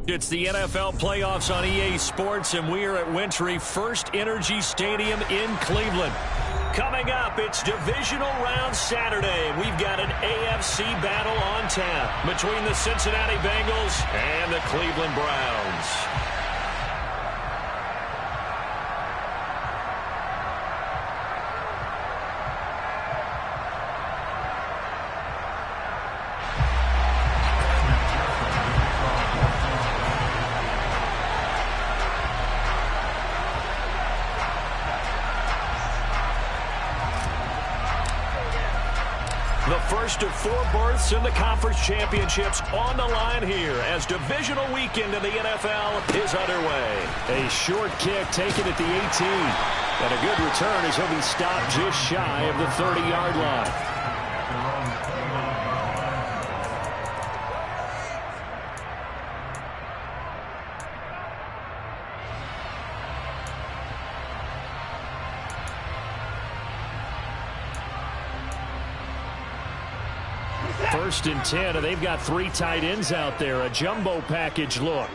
It's the NFL playoffs on EA Sports, and we are at Wintry First Energy Stadium in Cleveland. Coming up, it's Divisional Round Saturday. We've got an AFC battle on tap between the Cincinnati Bengals and the Cleveland Browns. The first of 4 berths in the conference championships on the line here as divisional weekend in the NFL is underway. A short kick taken at the 18. And a good return as he'll be stopped just shy of the 30-yard line. First and 10, and they've got 3 tight ends out there. A jumbo package look.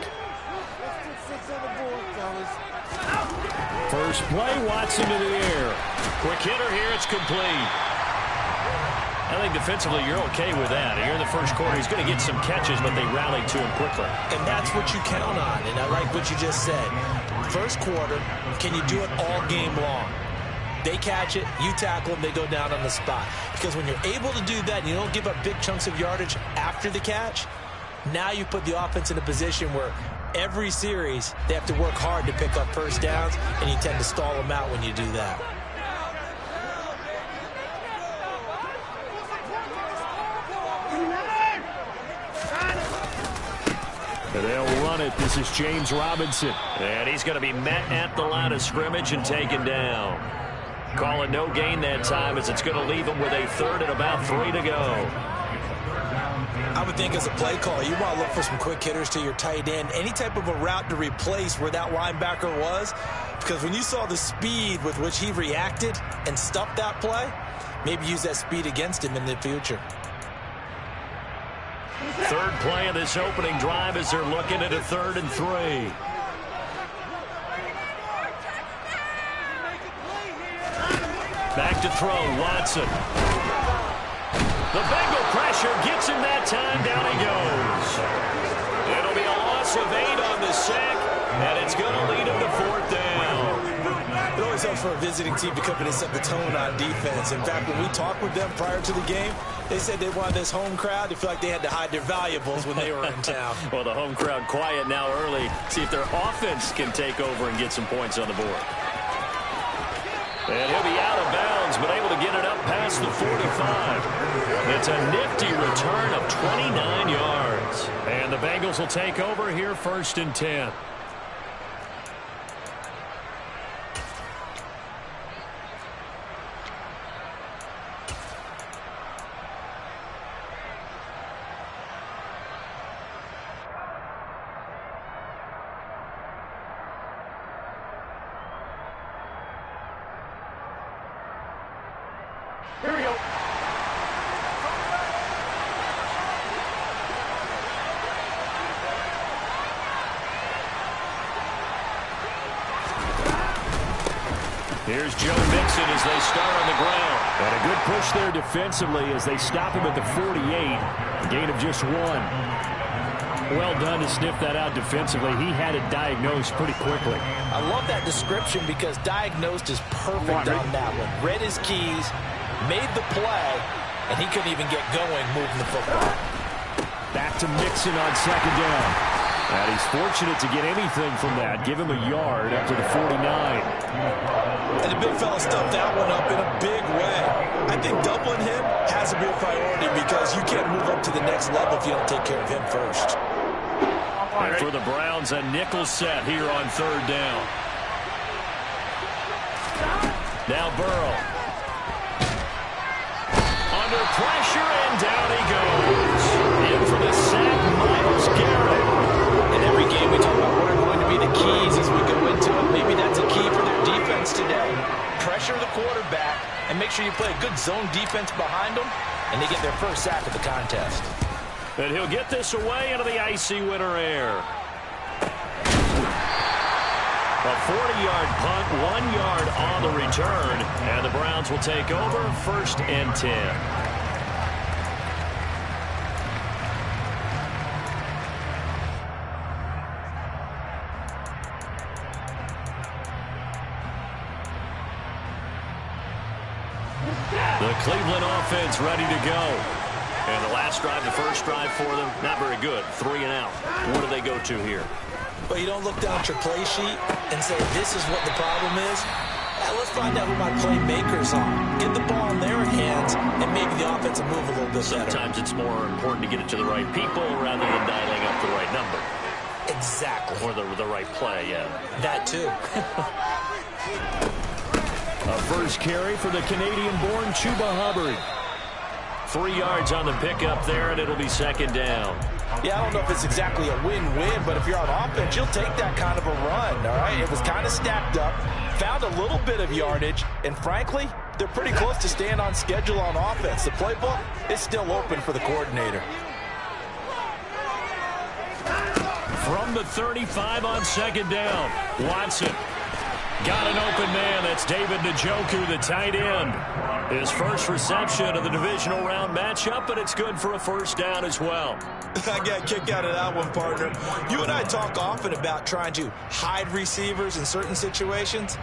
First play, Watson to the air. Quick hitter here, it's complete. I think defensively you're okay with that. Here in the first quarter, he's going to get some catches, but they rallied to him quickly. And that's what you count on, and I like what you just said. First quarter, can you do it all game long? They catch it, you tackle them, they go down on the spot. Because when you're able to do that and you don't give up big chunks of yardage after the catch, now you put the offense in a position where every series they have to work hard to pick up first downs, and you tend to stall them out when you do that. And they'll run it. This is James Robinson. And he's going to be met at the line of scrimmage and taken down. Calling no gain that time as it's going to leave him with a third and about 3 to go. I would think as a play call, you want to look for some quick hitters to your tight end. Any type of a route to replace where that linebacker was. Because when you saw the speed with which he reacted and stuffed that play, maybe use that speed against him in the future. Third play of this opening drive as they're looking at a 3rd and 3. Back to throw, Watson. The Bengal pressure gets him that time. Down he goes. It'll be a loss of 8 on the sack, and it's going to lead him to 4th down. It always helps for a visiting team to come in and set the tone on defense. In fact, when we talked with them prior to the game, they said they wanted this home crowd to feel like they had to hide their valuables when they were in town. Well, the home crowd quiet now early. See if their offense can take over and get some points on the board. And he'll be out of bounds, but able to get it up past the 45. It's a nifty return of 29 yards. And the Bengals will take over here 1st and 10. Here we go. Here's Joe Mixon as they start on the ground. And a good push there defensively as they stop him at the 48. A gain of just 1. Well done to sniff that out defensively. He had it diagnosed pretty quickly. I love that description because diagnosed is perfect on that one. Read his keys, made the play, and he couldn't even get going moving the football. Back to Mixon on 2nd down. And he's fortunate to get anything from that. Give him a yard up to the 49. And the big fella stuffed that one up in a big way. I think doubling him has to be a priority because you can't move up to the next level if you don't take care of him first. And for the Browns, a nickel set here on 3rd down. Now Burrow. Under pressure, and down he goes. In for the sack, Myles Garrett. In every game we talk about what are going to be the keys as we go into it. Maybe that's a key for their defense today. Pressure the quarterback and make sure you play a good zone defense behind them, and they get their first sack of the contest. And he'll get this away into the icy winter air. 40-yard punt, 1 yard on the return, and the Browns will take over 1st and 10. The Cleveland offense ready to go. And the last drive, the first drive for them, not very good. 3 and out. What do they go to here? Well, you don't look down at your play sheet and say, this is what the problem is. Let's find out who my playmakers are. Get the ball in their hands, and maybe the offense will move a little bit better. Sometimes it's more important to get it to the right people rather than dialing up the right number. Exactly. Or the right play, yeah. That too. A first carry for the Canadian-born Chuba Hubbard. 3 yards on the pickup there, and it'll be 2nd down. Yeah, I don't know if it's exactly a win-win, but if you're on offense, you'll take that kind of a run, all right? It was kind of stacked up, found a little bit of yardage, and frankly, they're pretty close to staying on schedule on offense. The playbook is still open for the coordinator. From the 35 on 2nd down, Watson. Got an open man. That's David Njoku, the tight end. His first reception of the divisional round matchup, but it's good for a 1st down as well. I got a kick out of that one, partner. You and I talk often about trying to hide receivers in certain situations,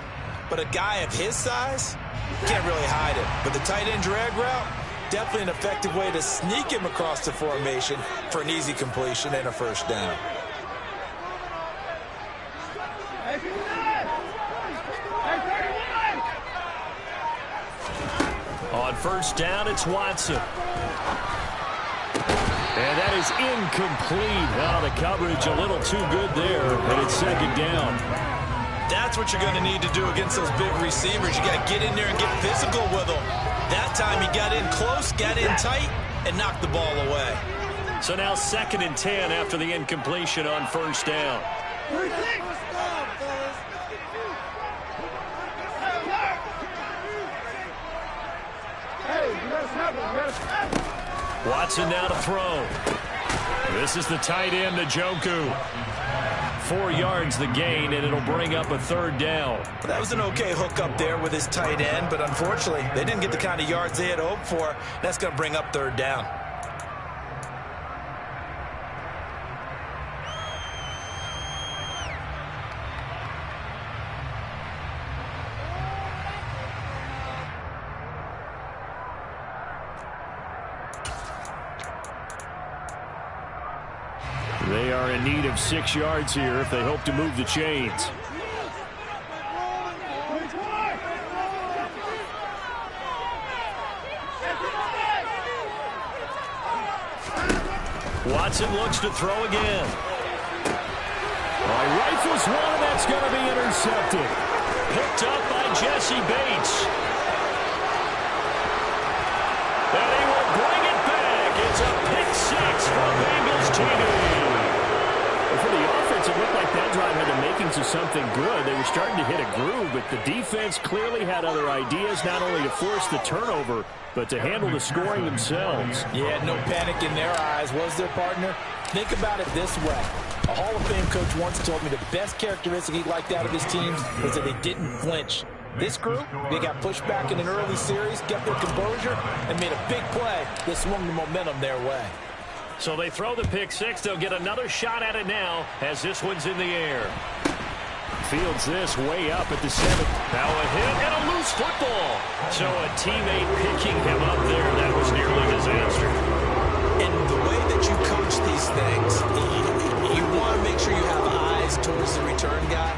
but a guy of his size can't really hide it. But the tight end drag route, definitely an effective way to sneak him across the formation for an easy completion and a 1st down. On 1st down, it's Watson. And that is incomplete. Oh, the coverage a little too good there, and it's 2nd down. That's what you're going to need to do against those big receivers. You got to get in there and get physical with them. That time he got in close, got in tight, and knocked the ball away. So now 2nd and 10 after the incompletion on 1st down. Watson now to throw. This is the tight end, Njoku. 4 yards the gain, and it'll bring up a 3rd down. That was an okay hook up there with his tight end, but unfortunately, they didn't get the kind of yards they had hoped for. That's going to bring up 3rd down. They are in need of 6 yards here if they hope to move the chains. Watson looks to throw again. Rifles one, and that's going to be intercepted. Picked up by Jesse Bates. And he will bring it back. It's a pick 6 for Bengals TV. For the offense, it looked like that drive had the makings of something good. They were starting to hit a groove, but the defense clearly had other ideas, not only to force the turnover, but to handle the scoring themselves. Yeah, no panic in their eyes, was their partner? Think about it this way. A Hall of Fame coach once told me the best characteristic he liked out of his teams was that they didn't flinch. This group, they got pushed back in an early series, kept their composure, and made a big play that swung the momentum their way. So they throw the pick 6. They'll get another shot at it now as this one's in the air. Fields this way up at the 7. Now a hit and a loose football. So a teammate picking him up there. That was nearly a disaster. And the way that you coach these things, you want to make sure you have eyes towards the return guy,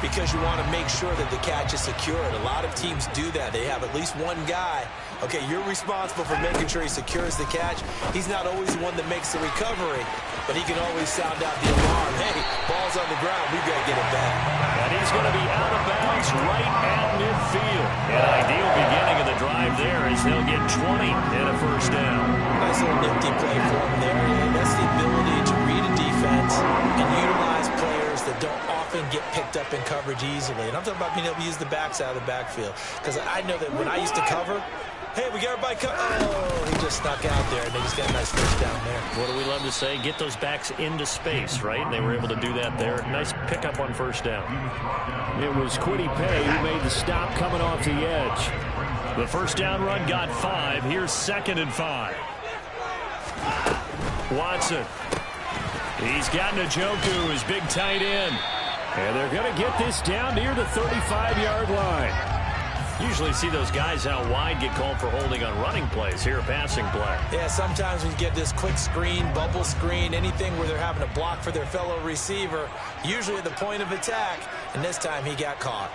because you want to make sure that the catch is secured. A lot of teams do that. They have at least one guy. Okay, you're responsible for making sure he secures the catch. He's not always the one that makes the recovery, but he can always sound out the alarm. Hey, ball's on the ground. We've got to get it back. And he's going to be out of bounds right at midfield. An ideal beginning of the drive there as they'll get 20 and a 1st down. Nice little nifty play for him there. That's the ability to read a defense and utilize players that don't often often get picked up in coverage easily. And I'm talking about being able to use the backs out of the backfield. Because I know that when I used to cover, hey, we got everybody oh, he just snuck out there, and they just got a nice first down there. What do we love to say? Get those backs into space, right? And they were able to do that there. Nice pickup on first down. It was Kwity Paye who made the stop coming off the edge. The first down run got 5. Here's 2nd and 5. Watson. He's got Njoku, his big tight end. And they're going to get this down near the 35-yard line. Usually see those guys out wide get called for holding on running plays. Here, a passing play. Yeah, sometimes when you get this quick screen, bubble screen, anything where they're having to block for their fellow receiver, usually at the point of attack, and this time he got caught.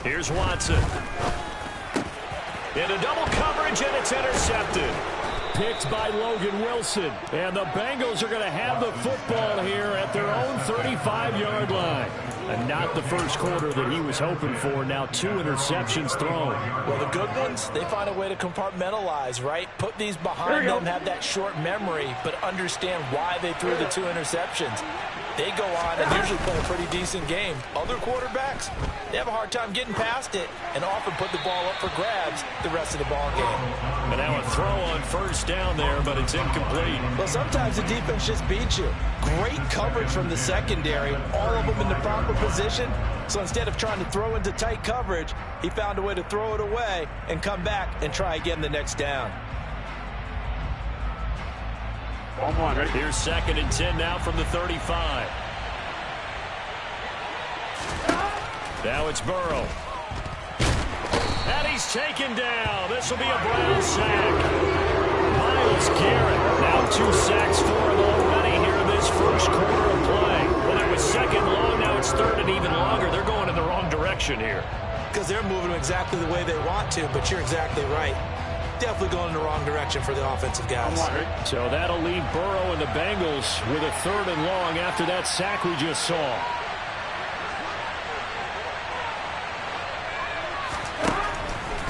Here's Watson. Into double coverage, and it's intercepted. Picked by Logan Wilson. And the Bengals are going to have the football here at their own 35-yard line. And not the first quarter that he was hoping for. Now 2 interceptions thrown. Well, the good ones, they find a way to compartmentalize, right? Put these behind them, have that short memory, but understand why they threw the 2 interceptions. They go on and usually play a pretty decent game. Other quarterbacks, they have a hard time getting past it and often put the ball up for grabs the rest of the ball game. And now a throw on first down there, but it's incomplete. Well, sometimes the defense just beats you. Great coverage from the secondary, all of them in the proper position. So instead of trying to throw into tight coverage, he found a way to throw it away and come back and try again the next down. Here's 2nd and 10 now from the 35. Now it's Burrow. And he's taken down. This will be a Brown sack. Myles Garrett. Now 2 sacks for him already here in this first quarter of play. Well, it was 2nd long. Now it's 3rd and even longer. They're going in the wrong direction here. Because they're moving them exactly the way they want to, but you're exactly right. Definitely going in the wrong direction for the offensive guys. So that'll leave Burrow and the Bengals with a 3rd and long after that sack we just saw.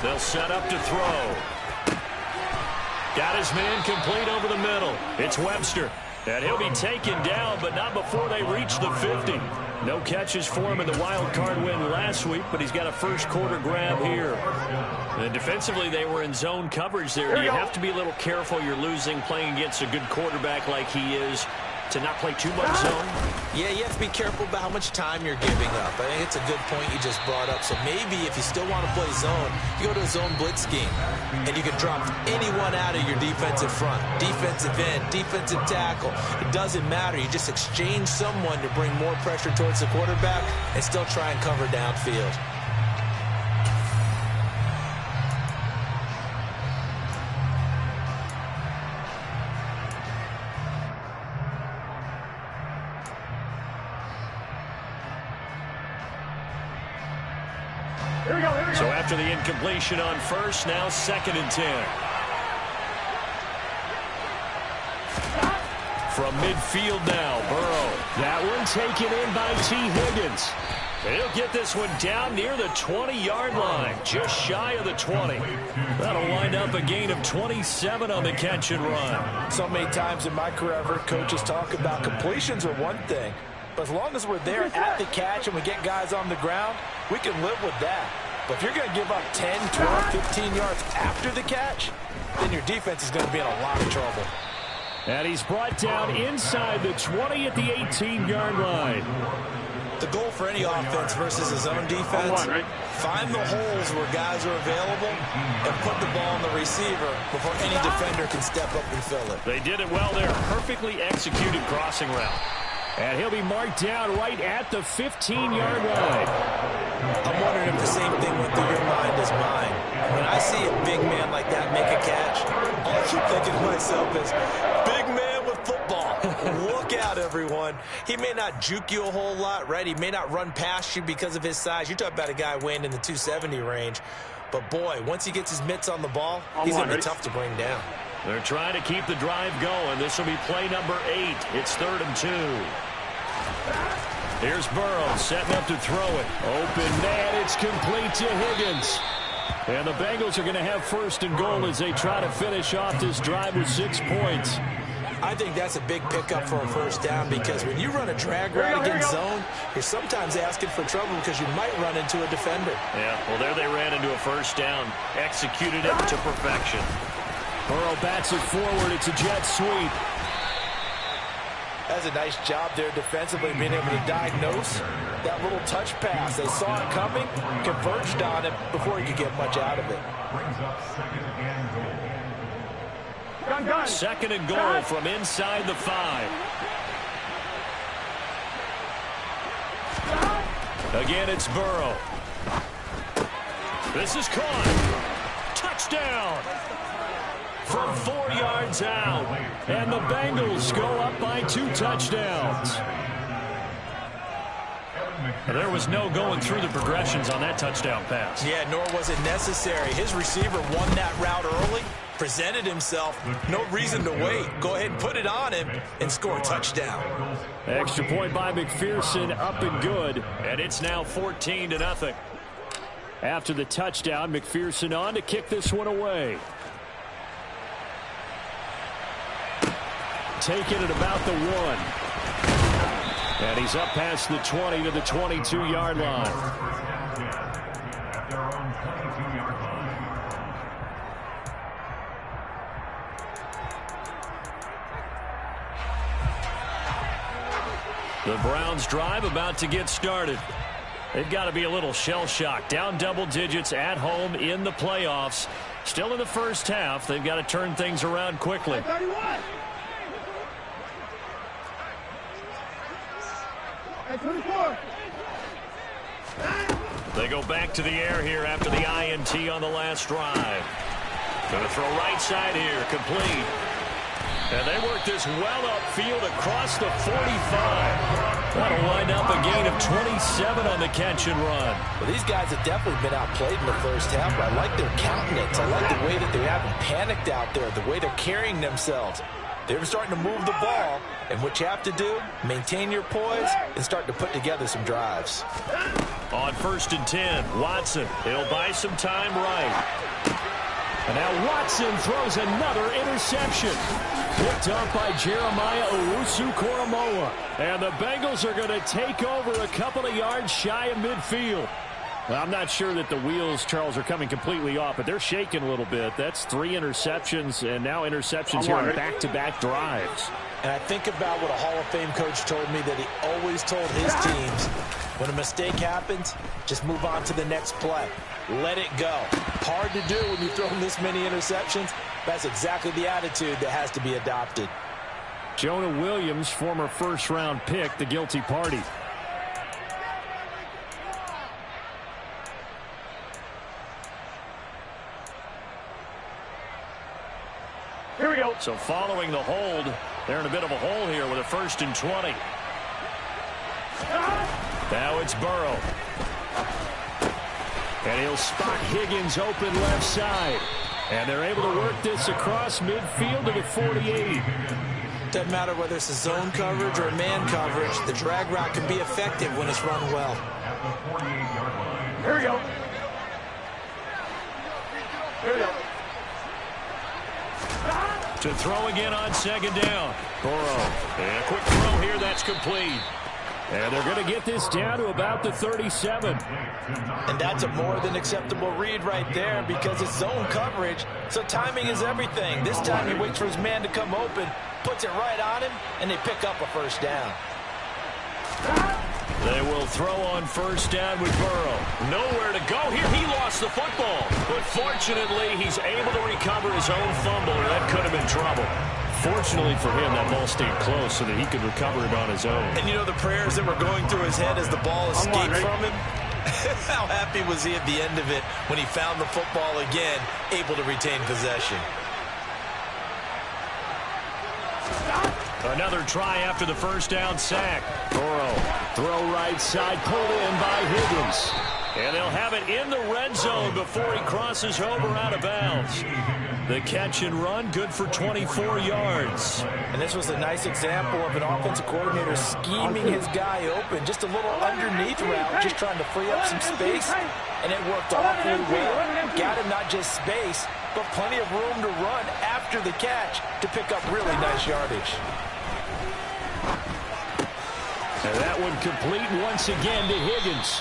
They'll set up to throw. Got his man complete over the middle. It's Webster. And he'll be taken down, but not before they reach the 50. No catches for him in the wild card win last week, but he's got a first quarter grab here. And defensively, they were in zone coverage there. Do you have to be a little careful? You're losing playing against a good quarterback like he is to not play too much zone? Yeah, you have to be careful about how much time you're giving up. I think it's a good point you just brought up. So maybe if you still want to play zone, you go to a zone blitz scheme. And you can drop anyone out of your defensive front. Defensive end, defensive tackle. It doesn't matter. You just exchange someone to bring more pressure towards the quarterback and still try and cover downfield. So after the incompletion on first, now 2nd and 10. From midfield now, Burrow. That one taken in by T. Higgins. He'll get this one down near the 20-yard line, just shy of the 20. That'll wind up a gain of 27 on the catch and run. So many times in my career, I've heard coaches talk about completions are one thing. But as long as we're there at the catch and we get guys on the ground, we can live with that. But if you're going to give up 10, 12, 15 yards after the catch, then your defense is going to be in a lot of trouble. And he's brought down inside the 20 at the 18-yard line. The goal for any offense versus his own defense, find the holes where guys are available and put the ball on the receiver before any defender can step up and fill it. They did it well there. Perfectly executed crossing route. And he'll be marked down right at the 15-yard line. I'm wondering if the same thing went through your mind as mine. When I see a big man like that make a catch, all I keep thinking to myself is, big man with football. Look out, everyone. He may not juke you a whole lot, right? He may not run past you because of his size. You're talking about a guy weighing in the 270 range. But, boy, once he gets his mitts on the ball, he's going to be tough to bring down. They're trying to keep the drive going. This will be play number 8. It's 3rd and 2. Here's Burrow setting up to throw it. Open man, it's complete to Higgins. And the Bengals are going to have 1st and goal as they try to finish off this drive with 6 points. I think that's a big pickup for a first down because when you run a drag route against zone, you're sometimes asking for trouble because you might run into a defender. Yeah, well, there they ran into a first down. Executed it to perfection. Burrow bats it forward. It's a jet sweep. That's a nice job there defensively, being able to diagnose that little touch pass. They saw it coming, converged on it before he could get much out of it. Brings up second and goal. Second and goal from inside the 5. Again, it's Burrow. This is caught. Touchdown. From 4 yards out. And the Bengals go up by 2 touchdowns. There was no going through the progressions on that touchdown pass. Yeah, nor was it necessary. His receiver won that route early, presented himself, no reason to wait. Go ahead and put it on him and score a touchdown. Extra point by McPherson, up and good. And it's now 14-0. After the touchdown, McPherson on to kick this one away. Taking it about the 1. And he's up past the 20 to the 22-yard line. The Browns drive about to get started. They've got to be a little shell-shocked. Down double digits at home in the playoffs. Still in the first half. They've got to turn things around quickly. 31. At 24. They go back to the air here after the INT on the last drive. Going to throw right side here, complete. And they work this well upfield across the 45. That'll wind up a gain of 27 on the catch and run. Well, these guys have definitely been outplayed in the first half, but I like their countenance. I like the way that they haven't panicked out there, the way they're carrying themselves. They're starting to move the ball, and what you have to do, maintain your poise and start to put together some drives. On 1st and 10, Watson. He'll buy some time right. And now Watson throws another interception. Picked up by Jeremiah Owusu-Koramoah. And the Bengals are going to take over a couple of yards shy of midfield. Well, I'm not sure that the wheels, Charles, are coming completely off, but they're shaking a little bit. That's 3 interceptions, and now interceptions here on back-to-back drives. And I think about what a Hall of Fame coach told me that he always told his teams, when a mistake happens, just move on to the next play. Let it go. Hard to do when you throw this many interceptions. That's exactly the attitude that has to be adopted. Jonah Williams, former first-round pick, the guilty party. Here we go. So following the hold, they're in a bit of a hole here with a 1st and 20. Now it's Burrow. And he'll spot Higgins open left side. And they're able to work this across midfield to the 48. Doesn't matter whether it's a zone coverage or a man coverage, the drag route can be effective when it's run well. Here we go. Here we go. To throw again on 2nd down. Burrow. And a quick throw here, that's complete. And they're going to get this down to about the 37. And that's a more than acceptable read right there because it's zone coverage, so timing is everything. This time he waits for his man to come open, puts it right on him, and they pick up a 1st down. They will throw on 1st down with Burrow. Nowhere to go here. He lost the football. But fortunately, he's able to recover his own fumble, or that could have been trouble. Fortunately for him, that ball stayed close so that he could recover it on his own. And you know the prayers that were going through his head as the ball escaped from him? How happy was he at the end of it when he found the football again, able to retain possession? Another try after the 1st down sack. Burrow, throw right side, pulled in by Higgins. And they'll have it in the red zone before he crosses over out of bounds. The catch and run, good for 24 yards. And this was a nice example of an offensive coordinator scheming his guy open. Just a little underneath route, just trying to free up some space. And it worked awfully well. Got him not just space, but plenty of room to run after the catch to pick up really nice yardage. And that one complete once again to Higgins.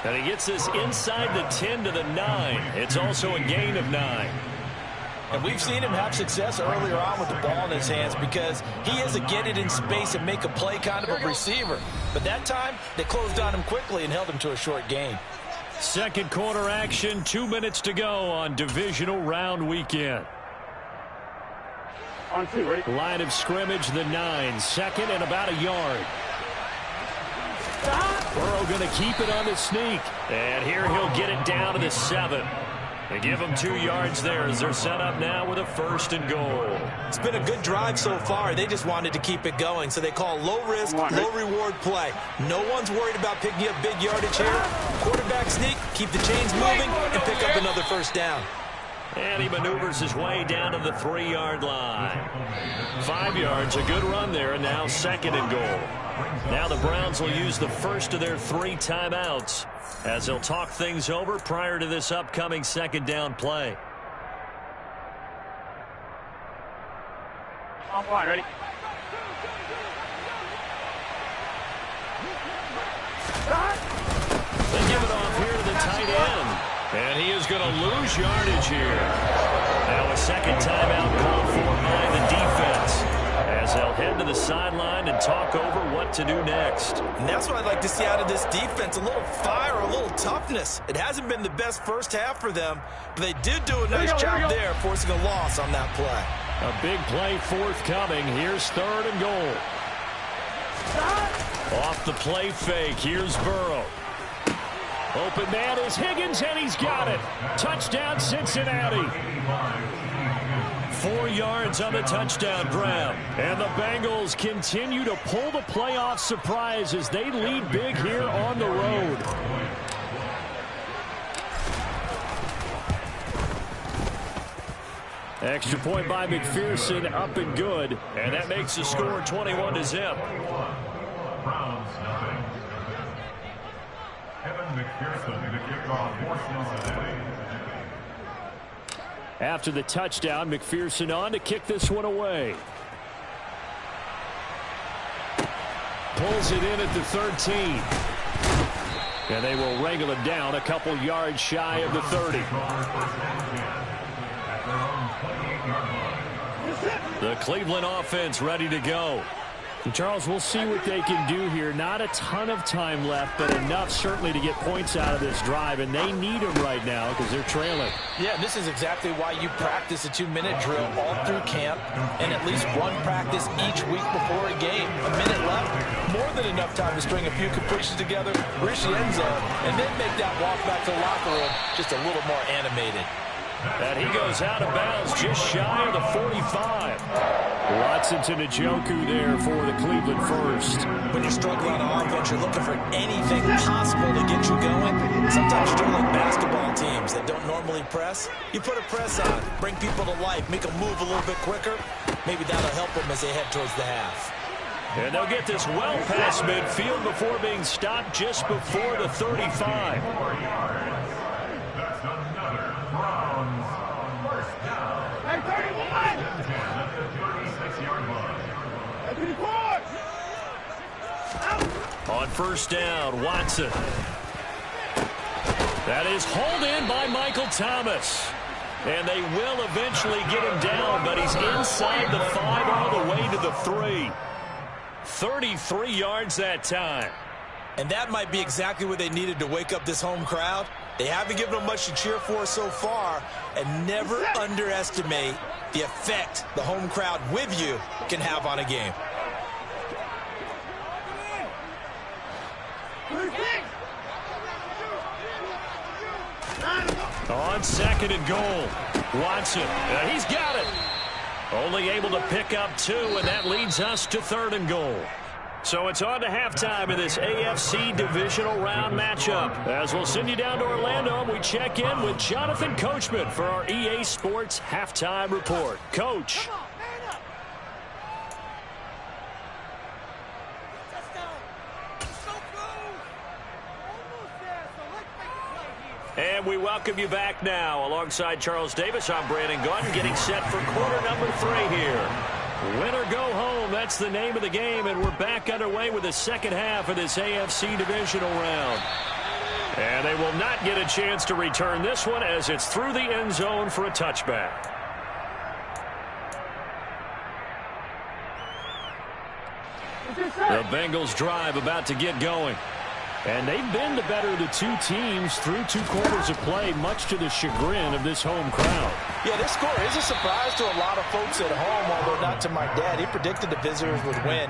And he gets this inside the 10 to the 9. It's also a gain of 9. And we've seen him have success earlier on with the ball in his hands because he is a get it in space and make a play kind of a receiver. But that time, they closed on him quickly and held him to a short gain. Second quarter action, 2 minutes to go on divisional round weekend. On 2, ready? Line of scrimmage, the 9. Second and about a yard. Burrow going to keep it on the sneak. And here he'll get it down to the 7. They give them 2 yards there as they're set up now with a 1st and goal. It's been a good drive so far. They just wanted to keep it going, so they call low-risk, low-reward play. No one's worried about picking up big yardage here. Quarterback sneak, keep the chains moving, and pick up another 1st down. And he maneuvers his way down to the 3-yard line. 5 yards, a good run there, and now 2nd and goal. Now the Browns will use the first of their 3 timeouts as they'll talk things over prior to this upcoming 2nd down play. On 1, ready? They give it off here to the tight end. And he is going to lose yardage here. Now a 2nd timeout called for by the defense as they'll head to the sideline and talk over what to do next. And that's what I'd like to see out of this defense, a little fire, a little toughness. It hasn't been the best first half for them, but they did do a nice job there, forcing a loss on that play. A big play forthcoming. Here's 3rd and goal. Off the play fake, here's Burrow. Open man is Higgins, and he's got it. Touchdown, Cincinnati. 4 yards on the touchdown grab. And the Bengals continue to pull the playoff surprise as they lead big here on the road. Extra point by McPherson, up and good. And that makes the score 21-0. Browns nothing. McPherson, the kickoff for Cincinnati. After the touchdown, McPherson on to kick this one away. Pulls it in at the 13. And they will wrangle him down a couple yards shy of the 30. The Cleveland offense ready to go. And Charles, we'll see what they can do here. Not a ton of time left, but enough certainly to get points out of this drive, and they need them right now because they're trailing. Yeah, this is exactly why you practice a 2-minute drill all through camp and at least one practice each week before a game. A minute left, more than enough time to string a few completions together, reach the end zone, and then make that walk back to the locker room just a little more animated. And he goes out of bounds just shy of the 45. Watson to Njoku there for the Cleveland first. When you're struggling on offense, you're looking for anything possible to get you going. Sometimes you're like basketball teams that don't normally press. You put a press on, bring people to life, make them move a little bit quicker. Maybe that'll help them as they head towards the half. And they'll get this well past midfield before being stopped just before the 35. That's another Browns first down. Hey, 31! At the 36-yard line. Hey, 24! On first down, Watson. That is hauled in by Michael Thomas. And they will eventually get him down, but he's inside the 5 all the way to the 3. 33 yards that time. And that might be exactly what they needed to wake up this home crowd. They haven't given them much to cheer for so far, and never underestimate the effect the home crowd with you can have on a game. On 2nd and goal, Watson. He's got it. Only able to pick up 2, and that leads us to 3rd and goal. So it's on to halftime in this AFC divisional round matchup. As we'll send you down to Orlando, and we check in with Jonathan Coachman for our EA Sports Halftime Report. Coach. And we welcome you back now. Alongside Charles Davis, I'm Brandon Gunn, getting set for quarter number 3 here. Win or go home, that's the name of the game, and we're back underway with the second half of this AFC divisional round. And they will not get a chance to return this one as it's through the end zone for a touchback. The Bengals drive about to get going. And they've been the better of the two teams through 2 quarters of play, much to the chagrin of this home crowd. Yeah, this score is a surprise to a lot of folks at home, although not to my dad. He predicted the visitors would win.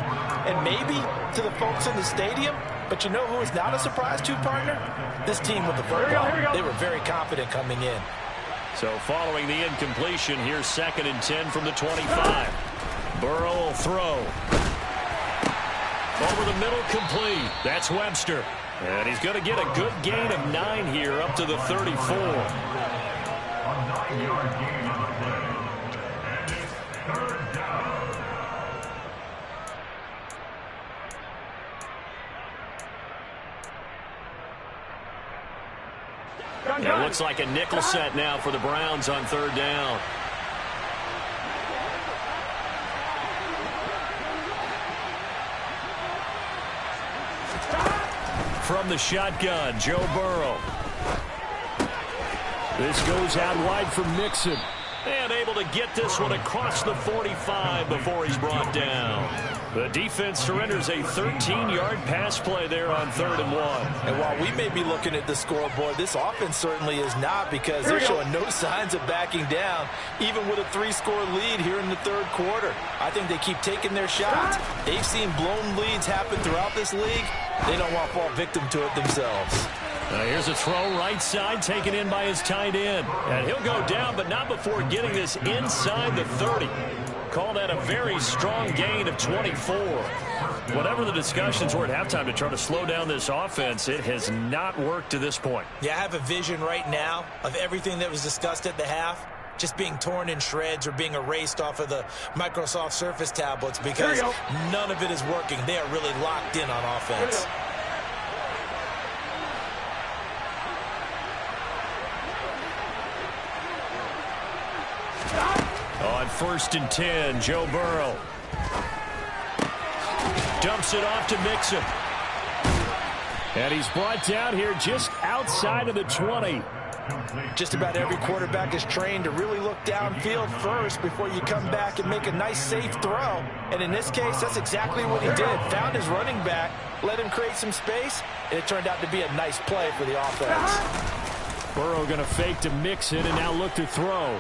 And maybe to the folks in the stadium, but you know who is not a surprise to, partner? This team with the football. They were very confident coming in. So following the incompletion, here's 2nd and 10 from the 25. Burrow will throw. Over the middle, complete. That's Webster. And he's going to get a good gain of 9 here up to the 34. A 9-yard gain on the play. And it's 3rd down. It looks like a nickel set now for the Browns on 3rd down. From the shotgun, Joe Burrow. This goes out wide for Mixon. And able to get this one across the 45 before he's brought down. The defense surrenders a 13-yard pass play there on 3rd and 1. And while we may be looking at the scoreboard, this offense certainly is not, because they're showing no signs of backing down, even with a 3-score lead here in the 3rd quarter. I think they keep taking their shots. They've seen blown leads happen throughout this league. They don't want to fall victim to it themselves. Here's a throw right side, taken in by his tight end. And he'll go down, but not before getting this inside the 30. Call that a very strong gain of 24. Whatever the discussions were at halftime to try to slow down this offense, it has not worked to this point. Yeah, I have a vision right now of everything that was discussed at the half just being torn in shreds or being erased off of the Microsoft Surface tablets, because none of it is working. They are really locked in on offense. On 1st and 10, Joe Burrow. Dumps it off to Mixon. And he's brought down here just outside of the 20. Just about every quarterback is trained to really look downfield first before you come back and make a nice, safe throw. And in this case, that's exactly what he did. Found his running back, let him create some space, and it turned out to be a nice play for the offense. Burrow going to fake to Mixon and now look to throw.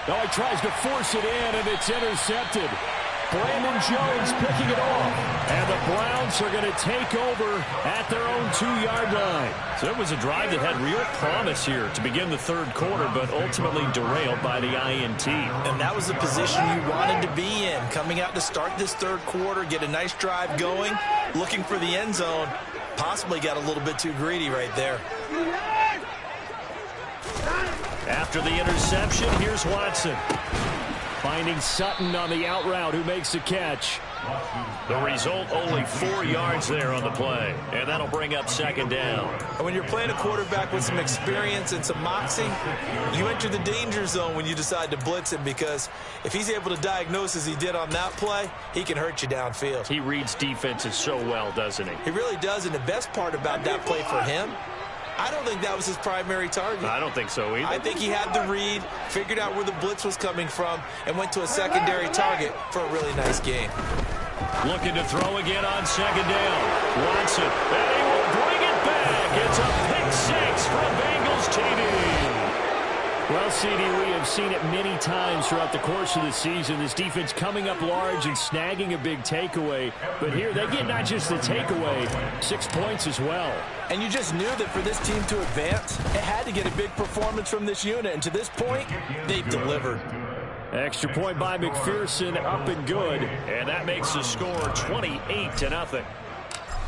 Oh, he tries to force it in, and it's intercepted. Brandon Jones picking it off. And the Browns are going to take over at their own 2-yard line. So it was a drive that had real promise here to begin the 3rd quarter, but ultimately derailed by the INT. And that was the position you wanted to be in. Coming out to start this 3rd quarter, get a nice drive going, looking for the end zone. Possibly got a little bit too greedy right there. After the interception, here's Watson. Finding Sutton on the out route, who makes the catch. The result, only 4 yards there on the play. And that'll bring up 2nd down. And when you're playing a quarterback with some experience and some moxie, you enter the danger zone when you decide to blitz him, because if he's able to diagnose as he did on that play, he can hurt you downfield. He reads defenses so well, doesn't he? He really does, and the best part about that play for him, I don't think that was his primary target. I don't think so either. I think he had the read, figured out where the blitz was coming from, and went to a secondary target for a really nice gain. Looking to throw again on 2nd down. Watson, and he will bring it back. It's a pick 6 from Bengals TD. Well, CD, we have seen it many times throughout the course of the season. This defense coming up large and snagging a big takeaway. But here, they get not just the takeaway, 6 points as well. And you just knew that for this team to advance, it had to get a big performance from this unit. And to this point, they've delivered. Extra point by McPherson, up and good. And that makes the score 28-0.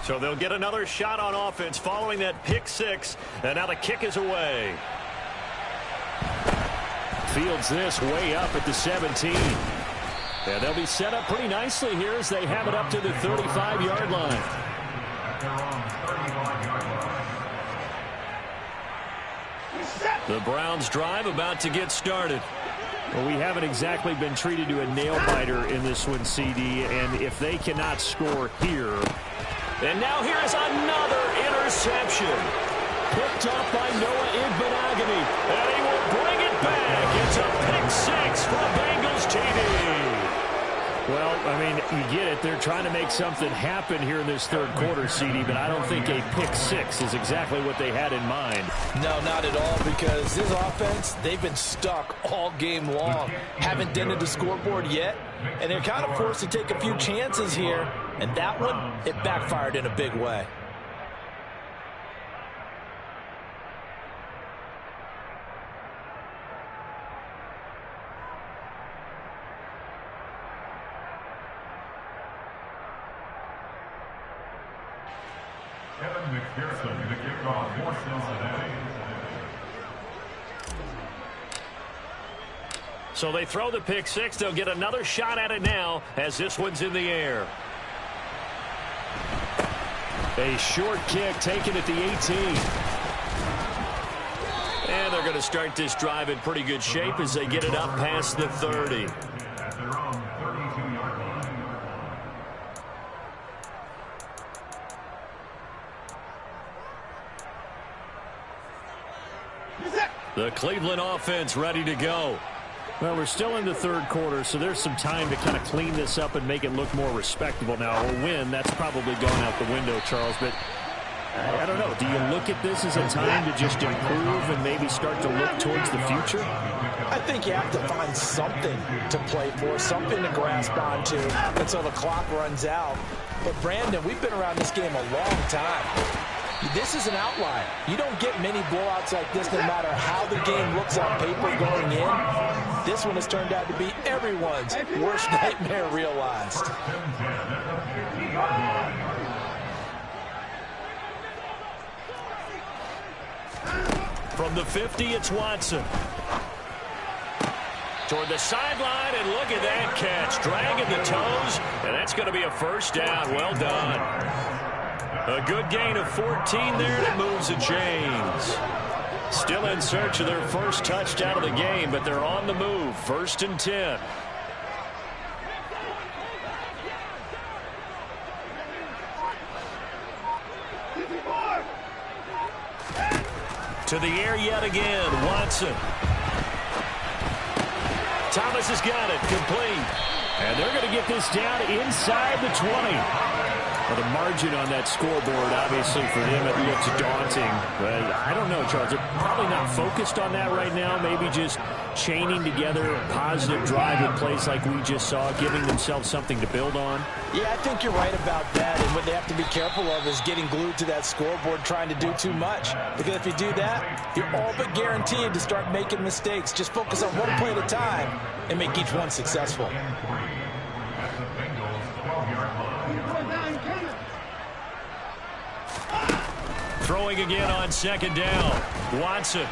So they'll get another shot on offense following that pick six. And now the kick is away. Fields this way up at the 17. And they'll be set up pretty nicely here as they have it up to the 35-yard line. The Browns drive about to get started. Well, we haven't exactly been treated to a nail-biter in this one, CD, and if they cannot score here. And now here's another interception. Picked off by Noah Igbenogany, and he will bring it back. It's a pick six for Bengals TD. Well, I mean, you get it. They're trying to make something happen here in this third quarter, CD, but I don't think a pick six is exactly what they had in mind. No, not at all, because this offense, they've been stuck all game long. Haven't dented the scoreboard yet, and they're kind of forced to take a few chances here, and that one, it backfired in a big way. McPherson, the kickoff for Cincinnati. So they throw the pick six. They'll get another shot at it now as this one's in the air. A short kick taken at the 18. And they're going to start this drive in pretty good shape as they get it up past the 30. At their own 32-yard line. The Cleveland offense ready to go. Well, we're still in the third quarter, so there's some time to kind of clean this up and make it look more respectable. Now, a win, that's probably going out the window, Charles, but I don't know. Do you look at this as a time to just improve and maybe start to look towards the future? I think you have to find something to play for, something to grasp onto until the clock runs out. But, Brandon, we've been around this game a long time. This is an outlier. You don't get many blowouts like this no matter how the game looks on paper going in. This one has turned out to be everyone's worst nightmare realized. From the 50, it's Watson. Toward the sideline, and look at that catch. Dragging the toes, and that's going to be a first down. Well done. A good gain of 14 there, and it moves the chains. Still in search of their first touchdown of the game, but they're on the move. 1st and 10. To the air yet again, Watson. Thomas has got it, complete. And they're going to get this down inside the 20. Well, the margin on that scoreboard, obviously, for them, it looks daunting. But I don't know, Charles. They're probably not focused on that right now. Maybe just chaining together a positive drive in place like we just saw, giving themselves something to build on. Yeah, I think you're right about that. And what they have to be careful of is getting glued to that scoreboard trying to do too much. Because if you do that, you're all but guaranteed to start making mistakes. Just focus on one play at a time and make each one successful. Throwing again on 2nd down. Watson.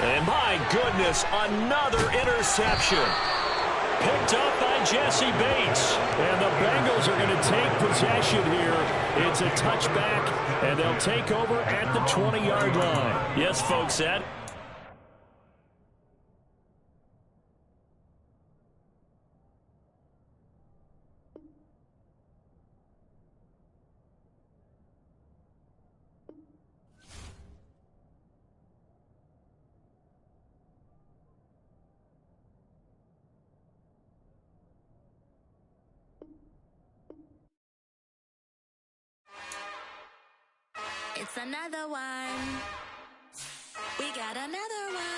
And my goodness, another interception. Picked up by Jesse Bates. And the Bengals are going to take possession here. It's a touchback, and they'll take over at the 20-yard line. Yes, folks, that. It's another one. We got another one.